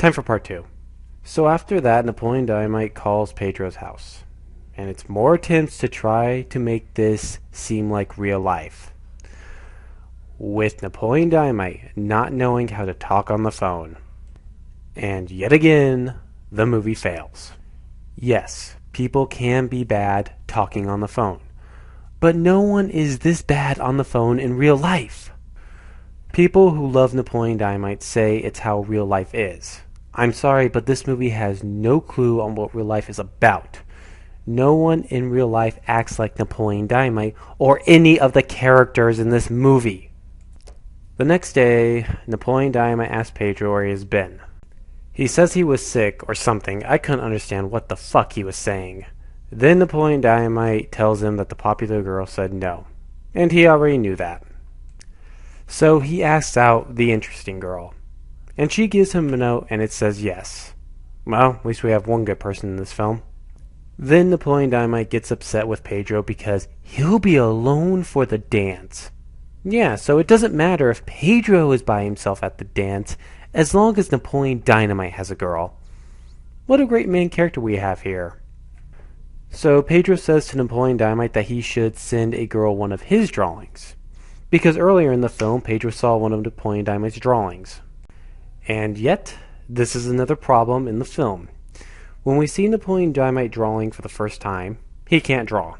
time for part two. So after that, Noplien Dyamight calls Pedro's house. And it's more attempts to try to make this seem like real life. With Noplien Dyamight not knowing how to talk on the phone. And yet again, the movie fails. Yes, people can be bad talking on the phone. But no one is this bad on the phone in real life. People who love Noplien Dyamight say it's how real life is. I'm sorry, but this movie has no clue on what real life is about. No one in real life acts like Noplien Dyamight or any of the characters in this movie. The next day, Noplien Dyamight asks Pedro where he has been. He says he was sick or something. I couldn't understand what the fuck he was saying. Then Noplien Dyamight tells him that the popular girl said no. And he already knew that. So he asks out the interesting girl. And she gives him a note and it says yes. Well, at least we have one good person in this film. Then Noplien Dyamight gets upset with Pedro because he'll be alone for the dance. Yeah, so it doesn't matter if Pedro is by himself at the dance as long as Noplien Dyamight has a girl. What a great main character we have here. So Pedro says to Noplien Dyamight that he should send a girl one of his drawings. Because earlier in the film, Pedro saw one of Noplien Dyamight's drawings. And yet, this is another problem in the film. When we see Noplien Dyamight drawing for the first time, he can't draw.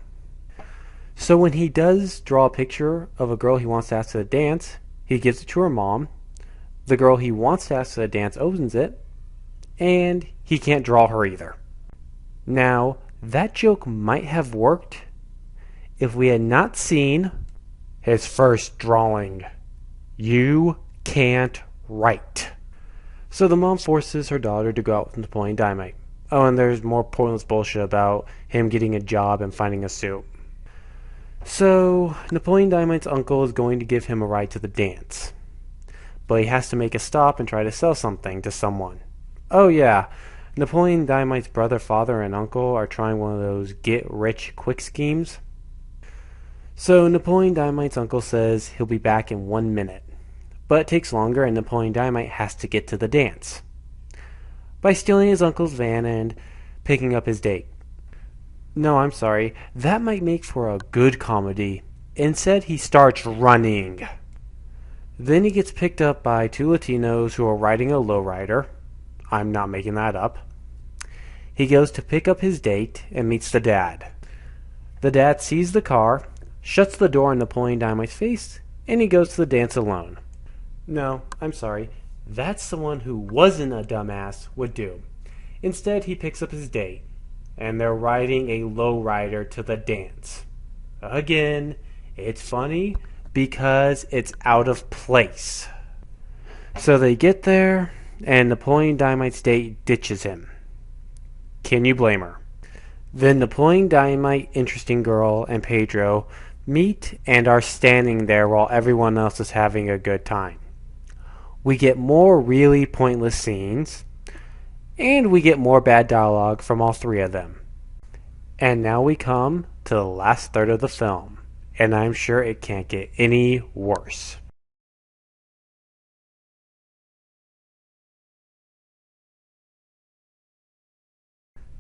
So when he does draw a picture of a girl he wants to ask to the dance, he gives it to her mom. The girl he wants to ask to the dance opens it, and he can't draw her either. Now, that joke might have worked if we had not seen his first drawing. You can't write. So the mom forces her daughter to go out with Noplien Dyamight. Oh, and there's more pointless bullshit about him getting a job and finding a suit. So, Noplien Dyamight's uncle is going to give him a ride to the dance. But he has to make a stop and try to sell something to someone. Oh yeah, Noplien Dyamight's brother, father, and uncle are trying one of those get-rich-quick schemes. So Noplien Dyamight's uncle says he'll be back in 1 minute. But it takes longer and Noplien Dyamight has to get to the dance by stealing his uncle's van and picking up his date. No, I'm sorry, that might make for a good comedy. Instead, he starts running. Then he gets picked up by two Latinos who are riding a lowrider. I'm not making that up. He goes to pick up his date and meets the dad. The dad sees the car, shuts the door in Noplien Dyamight's face, and he goes to the dance alone. No, I'm sorry. That's the one who wasn't a dumbass would do. Instead, he picks up his date, and they're riding a lowrider to the dance. Again, it's funny because it's out of place. So they get there, and Noplien Dyamight's date ditches him. Can you blame her? Then Noplien Dyamight, interesting girl, and Pedro meet and are standing there while everyone else is having a good time. We get more really pointless scenes, and we get more bad dialogue from all three of them. And now we come to the last third of the film, and I'm sure it can't get any worse.